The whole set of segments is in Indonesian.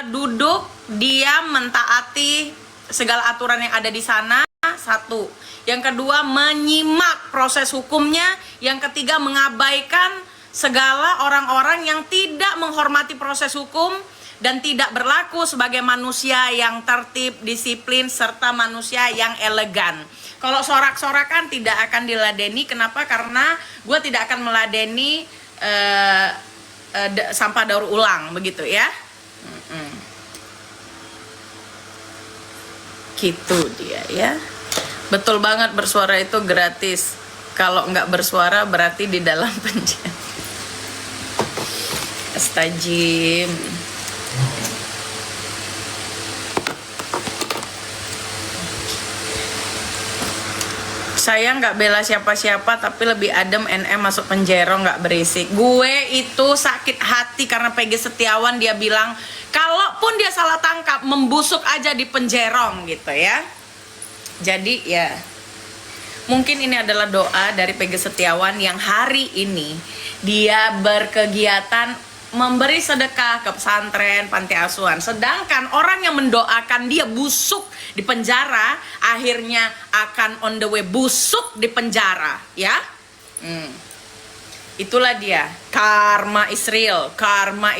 duduk, diam, mentaati segala aturan yang ada di sana. Satu. Yang kedua, menyimak proses hukumnya. Yang ketiga, mengabaikan segala orang-orang yang tidak menghormati proses hukum dan tidak berlaku sebagai manusia yang tertib, disiplin, serta manusia yang elegan. Kalau sorak-sorakan tidak akan diladeni. Kenapa? Karena gue tidak akan meladeni sampah daur ulang, begitu ya. Gitu dia ya. Betul banget, bersuara itu gratis. Kalau nggak bersuara berarti di dalam penjara. Astajim. Saya nggak bela siapa-siapa, tapi lebih adem NM masuk penjara nggak berisik. Gue itu sakit hati karena PG Setiawan dia bilang, kalaupun dia salah tangkap, membusuk aja di penjerong gitu ya. Jadi ya, mungkin ini adalah doa dari PG Setiawan yang hari ini dia berkegiatan memberi sedekah ke pesantren, panti asuhan. Sedangkan orang yang mendoakan dia busuk di penjara, akhirnya akan on the way busuk di penjara, ya. Itulah dia, karma is real, karma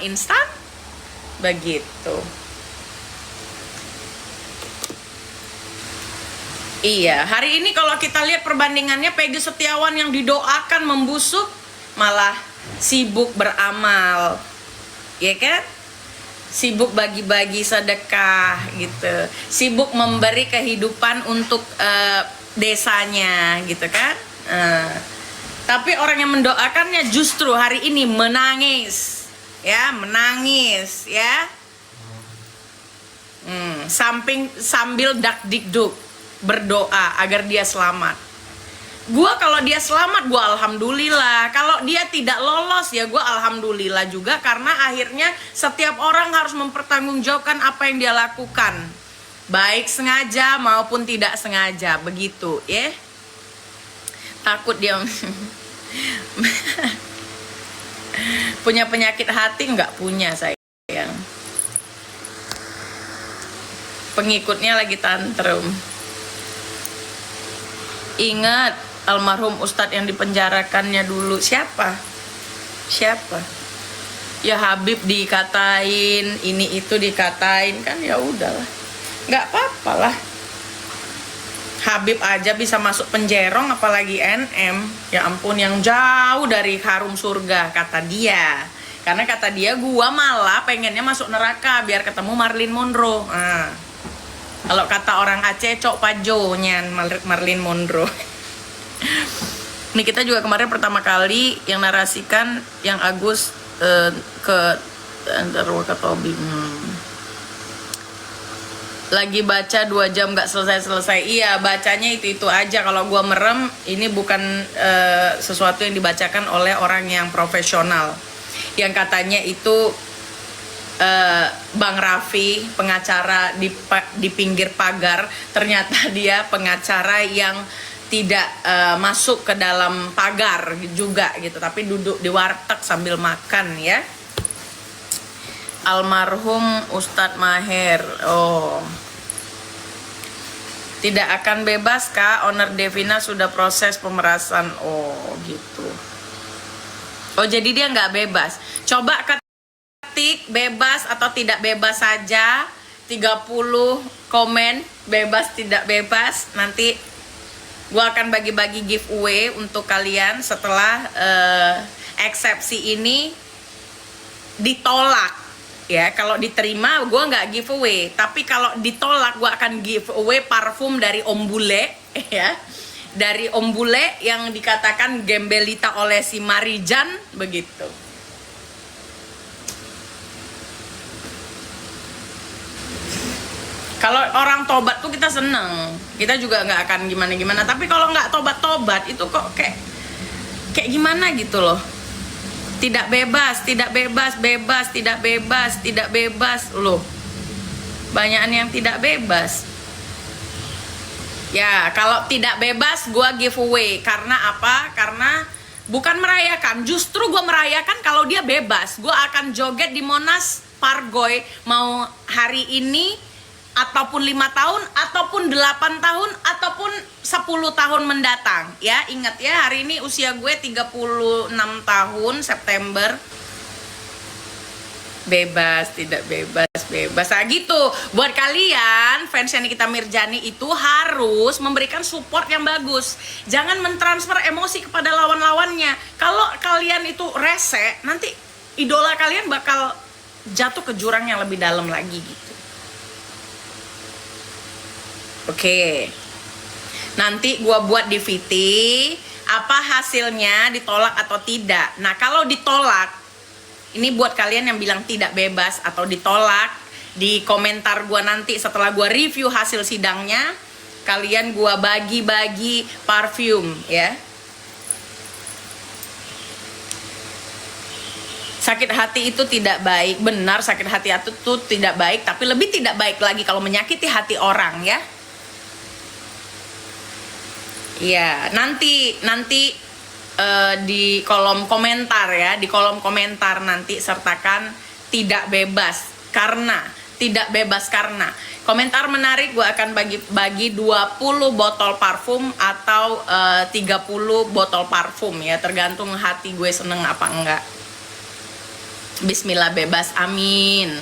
instan, begitu. Iya, hari ini kalau kita lihat perbandingannya, PG Setiawan yang didoakan membusuk malah sibuk beramal, ya kan? Sibuk bagi-bagi sedekah gitu, sibuk memberi kehidupan untuk desanya gitu kan. Tapi orang yang mendoakannya justru hari ini menangis ya, menangis ya. Sambil dakdikduk berdoa agar dia selamat. Gua kalau dia selamat, gua alhamdulillah. Kalau dia tidak lolos, ya gua alhamdulillah juga. Karena akhirnya setiap orang harus mempertanggungjawabkan apa yang dia lakukan, baik sengaja maupun tidak sengaja, begitu ya. Takut dia punya penyakit hati? Nggak punya sayang. Pengikutnya lagi tantrum. Ingat almarhum Ustadz yang dipenjarakannya dulu. Siapa? Ya Habib dikatain, ini itu dikatain, kan ya udahlah, nggak apa-apa lah. Habib aja bisa masuk penjerong, apalagi NM. Ya ampun, yang jauh dari harum surga kata dia. Karena kata dia, gua malah pengennya masuk neraka biar ketemu Marilyn Monroe. Kalau kata orang Aceh, cok pajonya Marilyn Monroe. Nih kita juga kemarin pertama kali yang narasikan yang Agus ke Tobi. Lagi baca 2 jam nggak selesai. Iya, bacanya itu aja. Kalau gua merem, ini bukan sesuatu yang dibacakan oleh orang yang profesional. Yang katanya itu Bang Raffi, pengacara di pinggir pagar, ternyata dia pengacara yang tidak masuk ke dalam pagar juga gitu, tapi duduk di warteg sambil makan ya. Almarhum Ustadz Maher, tidak akan bebas kak, owner Devina sudah proses pemerasan. Gitu. Jadi dia nggak bebas. Coba ketik bebas atau tidak bebas saja, 30 komen bebas tidak bebas. Nanti gue akan bagi-bagi giveaway untuk kalian setelah eksepsi ini ditolak ya. Kalau diterima gue nggak giveaway, tapi kalau ditolak gue akan giveaway parfum dari Om Bule ya, dari Om Bule yang dikatakan gembelita oleh si Marijan, begitu. Kalau orang tobat tuh kita seneng, kita juga nggak akan gimana-gimana. Tapi kalau nggak tobat itu kok kayak gimana gitu loh. Tidak bebas loh. Banyakan yang tidak bebas. Ya, kalau tidak bebas gua giveaway. Karena apa? Karena Bukan merayakan, justru gue merayakan kalau dia bebas. Gue akan joget di Monas Pargoy, mau hari ini ataupun 5 tahun ataupun 8 tahun ataupun 10 tahun mendatang. Ya, ingat ya, hari ini usia gue 36 tahun September. Bebas, tidak bebas, bebas. Nah gitu, buat kalian fansnya Nikita Mirjani itu harus memberikan support yang bagus. Jangan mentransfer emosi kepada lawan-lawannya. Kalau kalian itu rese, nanti idola kalian bakal jatuh ke jurang yang lebih dalam lagi gitu. Oke. Nanti gua buat DVT apa hasilnya, ditolak atau tidak. Nah, kalau ditolak, ini buat kalian yang bilang tidak bebas atau ditolak, di komentar gua nanti setelah gua review hasil sidangnya, kalian gua bagi-bagi parfum ya. Sakit hati itu tidak baik, benar, sakit hati itu tidak baik, tapi lebih tidak baik lagi kalau menyakiti hati orang ya. Iya, nanti di kolom komentar ya, di kolom komentar nanti sertakan tidak bebas karena, tidak bebas karena. Komentar menarik, gue akan bagi 20 botol parfum atau 30 botol parfum ya, tergantung hati gue seneng apa enggak. Bismillah bebas, amin.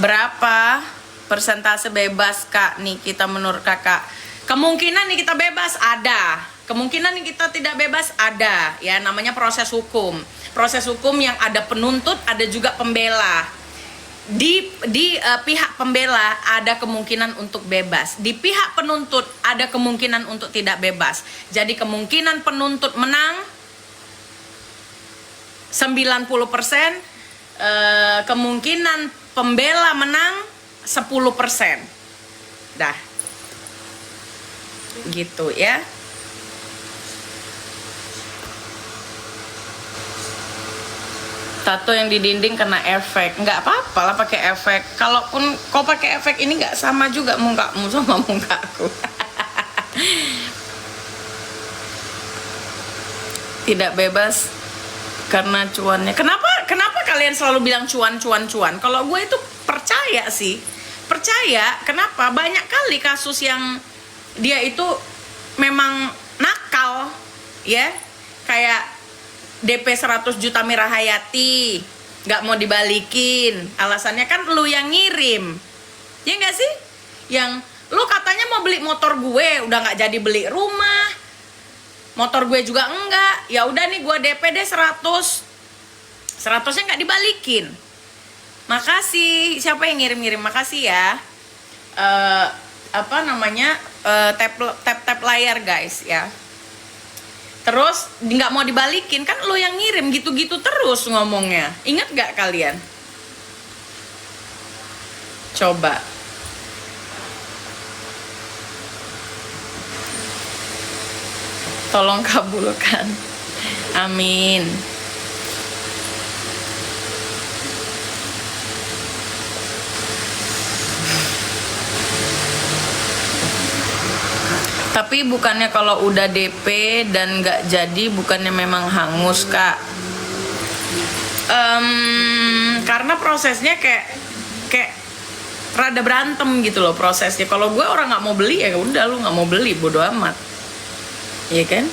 Berapa persentase bebas Kak nih kita menurut kakak? Kemungkinan nih kita bebas ada, kemungkinan nih kita tidak bebas ada ya, namanya proses hukum. Proses hukum yang ada penuntut, ada juga pembela. Di pihak pembela ada kemungkinan untuk bebas, di pihak penuntut ada kemungkinan untuk tidak bebas. Jadi kemungkinan penuntut menang 90%, kemungkinan pembela menang 10%. Dah. Gitu ya. Tato yang di dinding kena efek, nggak apa-apa lah pakai efek. Kalaupun kau pakai efek ini nggak sama juga mukamu sama mukaku. Tidak bebas karena cuannya. Kenapa kalian selalu bilang cuan? Kalau gue itu percaya sih, percaya. Kenapa? Banyak kali kasus yang dia itu memang nakal ya, kayak DP 100 juta Mira Hayati nggak mau dibalikin, alasannya kan lu yang ngirim ya nggak sih, yang lu katanya mau beli motor gue, udah nggak jadi beli rumah, motor gue juga enggak, ya udah nih gue DP deh 100 nya nggak dibalikin. Makasih siapa yang ngirim, makasih ya. Apa namanya, tap layar guys ya. Terus nggak mau dibalikin, kan lo yang ngirim, gitu-gitu terus ngomongnya. Ingat gak kalian? Coba tolong kabulkan, amin. Tapi bukannya kalau udah DP dan nggak jadi, bukannya memang hangus Kak? Karena prosesnya kayak rada berantem gitu loh prosesnya. Kalau gue orang nggak mau beli ya udah, lu nggak mau beli bodo amat, iya kan?